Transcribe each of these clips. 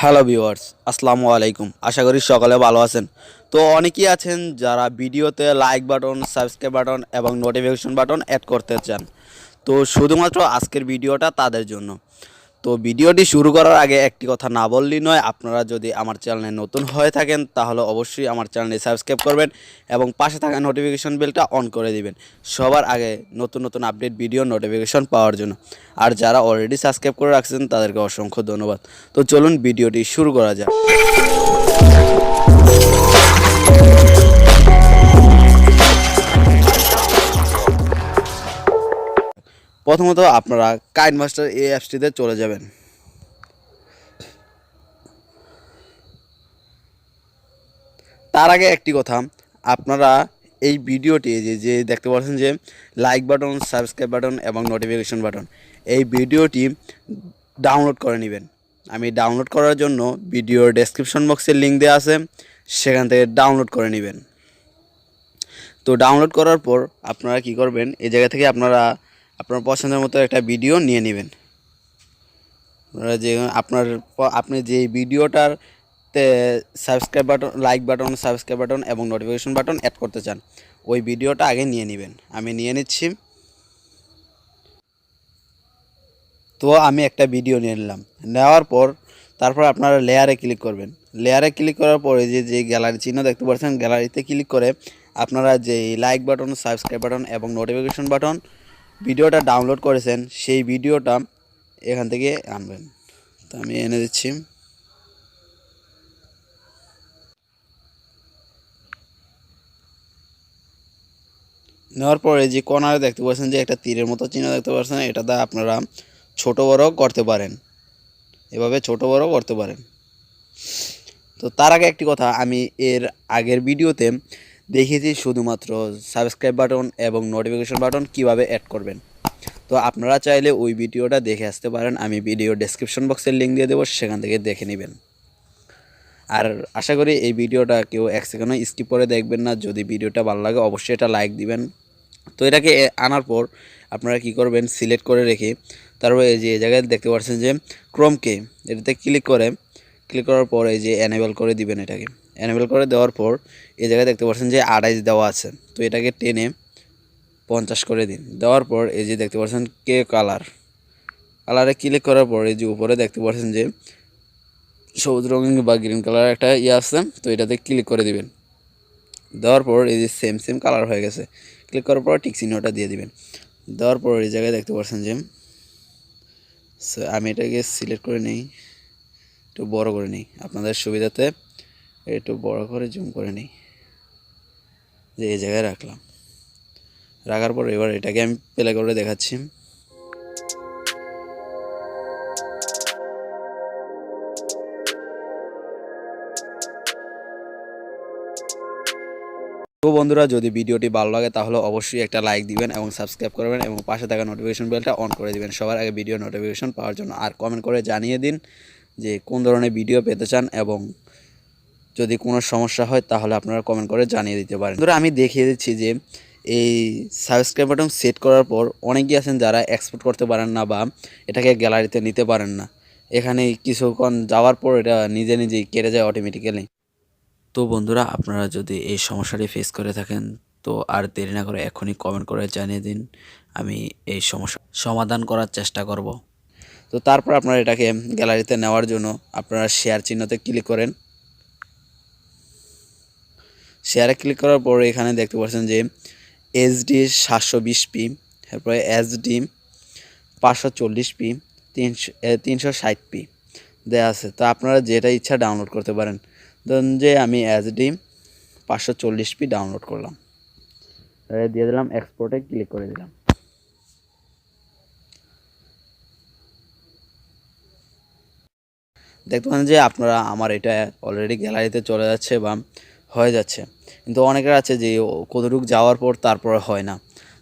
Hello viewers, আসসালামু আলাইকুম। আশা করি সকালে ভালো আছেন। তো অনেকেই আছেন যারা ভিডিওতে লাইক বাটন, সাবস্ক্রাইব বাটন এবং নোটিফিকেশন বাটন অ্যাড করতে চান। তো শুধুমাত্র আজকের ভিডিওটা তাদের জন্য। তো ভিডিওটি শুরু করার আগে একটি কথা না বললেই নয়, আপনারা যদি আমার চ্যানেলে নতুন হয়ে থাকেন তাহলে অবশ্যই আমার চ্যানেলটি সাবস্ক্রাইব করবেন এবং পাশে থাকা নোটিফিকেশন বেলটা অন করে দিবেন সবার আগে নতুন নতুন আপডেট ভিডিও নোটিফিকেশন পাওয়ার জন্য। আর যারা অলরেডি সাবস্ক্রাইব করে রাখছেন তাদেরকে অসংখ্য ধন্যবাদ। তো চলুন ভিডিওটি শুরু করা যাক। প্রথমত আপনারা কাইনমাস্টার এই অ্যাপসটিতে চলে যাবেন। তার আগে একটি কথা, আপনারা এই ভিডিওটি যে দেখতে পাচ্ছেন যে লাইক বাটন, সাবস্ক্রাইব বাটন এবং নোটিফিকেশন বাটন, এই ভিডিওটি ডাউনলোড করে নেবেন। আমি ডাউনলোড করার জন্য ভিডিওর ডেসক্রিপশন বক্সে লিঙ্ক দেওয়া আছে, সেখান থেকে ডাউনলোড করে নেবেন। তো ডাউনলোড করার পর আপনারা কি করবেন, এই জায়গা থেকে আপনারা আপনার পছন্দের মতো একটা ভিডিও নিয়ে নেবেন। আপনারা যে আপনি যে ভিডিওটার subscribe button, like button, subscribe button এবং নোটিফিকেশন বাটন অ্যাড করতে চান, ওই ভিডিওটা আগে নিয়ে নেবেন। আমি নিয়ে নিচ্ছি। তো আমি একটা ভিডিও নিয়ে নিলাম। নেওয়ার পর তারপর আপনারা লেয়ারে ক্লিক করবেন। লেয়ারে ক্লিক করার পরে যে গ্যালারি চিহ্ন দেখতে পাচ্ছেন, গ্যালারিতে ক্লিক করে আপনারা যে লাইক বাটন, সাবস্ক্রাইব বাটন এবং নোটিফিকেশন বাটন ভিডিওটা ডাউনলোড করেছেন সেই ভিডিওটা এখান থেকে আনবেন। তো আমি এনে দিচ্ছি। নেওয়ার পরে যে কর্নারে দেখতে পাচ্ছেন যে একটা তীরের মতো চিহ্ন দেখতে পাচ্ছেন, এটা দ্বারা আপনারা ছোট বড় করতে পারেন, এভাবে ছোট বড় করতে পারেন। তো তার আগে একটি কথা, আমি এর আগের ভিডিওতে দেখিয়েছি শুধুমাত্র সাবস্ক্রাইব বাটন এবং নোটিফিকেশন বাটন কিভাবে অ্যাড করবেন। তো আপনারা চাইলে ওই ভিডিওটা দেখে আসতে পারেন, আমি ভিডিও ডেসক্রিপশন বক্সের লিঙ্ক দিয়ে দেবো, সেখান থেকে দেখে নেবেন। আর আশা করি এই ভিডিওটা কেউ এক সেকেন্ডও স্কিপ করে দেখবেন না। যদি ভিডিওটা ভালো লাগে অবশ্যই এটা লাইক দিবেন। তো এটাকে আনার পর আপনারা কি করবেন, সিলেক্ট করে রেখে তারপরে এই যে জায়গায় দেখতে পাচ্ছেন যে ক্রোমকে, এটাতে ক্লিক করার পর এই যে এনেবল করে দিবেন। এটাকে এনেবল করে দেওয়ার পর এই জায়গায় দেখতে পাচ্ছেন যে 28 দেওয়া আছে, তো এটাকে টেনে 50 করে দিন। দেওয়ার পর এই যে দেখতে পাচ্ছেন কে কালারে ক্লিক করার পর এই যে উপরে দেখতে পাচ্ছেন যে সবুজ রঙিন বা গ্রিন কালার একটা আছে, তো এটাতে ক্লিক করে দিবেন। দেওয়ার পর এই যে সেম কালার হয়ে গেছে, ক্লিক করার পর টিক চিহ্নটা দিয়ে দিবেন। দেওয়ার পর এই জায়গায় দেখতে পাচ্ছেন যে আমি এটাকে সিলেক্ট করে নিই, একটু বড় করে নিই আপনাদের সুবিধাতে, একটু বড় করে জুম করে নিই, যে এই জায়গায় রাখার পর এবার এটাকে আমি প্লে করে দেখাচ্ছি। তো বন্ধুরা, যদি ভিডিওটি ভালো লাগে তাহলে অবশ্যই একটা লাইক দিবেন এবং সাবস্ক্রাইব করবেন এবং পাশে থাকা নোটিফিকেশন বেলটা অন করে দিবেন সবার আগে ভিডিও নোটিফিকেশন পাওয়ার জন্য। আর কমেন্ট করে জানিয়ে দিন যে কোন ধরনের ভিডিও পেতে চান এবং যদি কোনো সমস্যা হয় তাহলে আপনারা কমেন্ট করে জানিয়ে দিতে পারেন। ধরো আমি দেখিয়ে দিচ্ছি যে এই সাবস্ক্রাইব বাটন সেট করার পর অনেকেই আছেন যারা এক্সপোর্ট করতে পারেন না বা এটাকে গ্যালারিতে নিতে পারেন না। এখানে কিছুক্ষণ যাওয়ার পর এটা নিজেই কেটে যায় অটোমেটিক্যালি। তো বন্ধুরা, আপনারা যদি এই সমস্যাটি ফেস করে থাকেন তো আর দেরি না করে এখনই কমেন্ট করে জানিয়ে দিন, আমি এই সমস্যা সমাধান করার চেষ্টা করব। তো তারপর আপনারা এটাকে গ্যালারিতে নেওয়ার জন্য আপনারা শেয়ার চিহ্নতে ক্লিক করেন। শেয়ারে ক্লিক করার পর এখানে দেখতে পাচ্ছেন যে এইচডি 720p, তারপরে এইচডি 540p, 360p দেওয়া আছে। তো আপনারা যেটা ইচ্ছা ডাউনলোড করতে পারেন। ধরুন যে আমি এইচডি 540p ডাউনলোড করলাম, দিয়ে দিলাম এক্সপোর্টে ক্লিক করে দিলাম। দেখতে পাচ্ছেন যে আপনারা আমার এটা অলরেডি গ্যালারিতে চলে যাচ্ছে বা হয়ে যাচ্ছে, কিন্তু অনেকের আছে যে কতটুকু যাওয়ার পর তারপরে হয় না।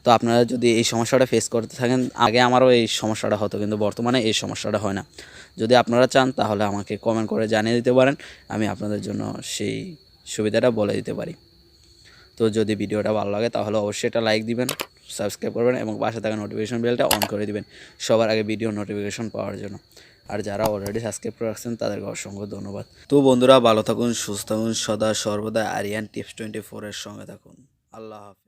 তো আপনারা যদি এই সমস্যাটা ফেস করতে থাকেন, আগে আমারও এই সমস্যাটা হতো কিন্তু বর্তমানে এই সমস্যাটা হয় না। যদি আপনারা চান তাহলে আমাকে কমেন্ট করে জানিয়ে দিতে পারেন, আমি আপনাদের জন্য সেই সুবিধাটা বলে দিতে পারি। তো যদি ভিডিওটা ভালো লাগে তাহলে অবশ্যই এটা লাইক দিবেন, সাবস্ক্রাইব করবেন এবং পাশে থাকা নোটিফিকেশন বেলটা অন করে দিবেন সবার আগে ভিডিও নোটিফিকেশন পাওয়ার জন্য। আর যারা অলরেডি সাবস্ক্রাইব করে রাখছেন তাদেরকে অসংখ্য ধন্যবাদ। তো বন্ধুরা, ভালো থাকুন, সুস্থ থাকুন, সদা সর্বদা আরিয়ান টিপস 24 এর সঙ্গে থাকুন। আল্লাহ হাফিজ।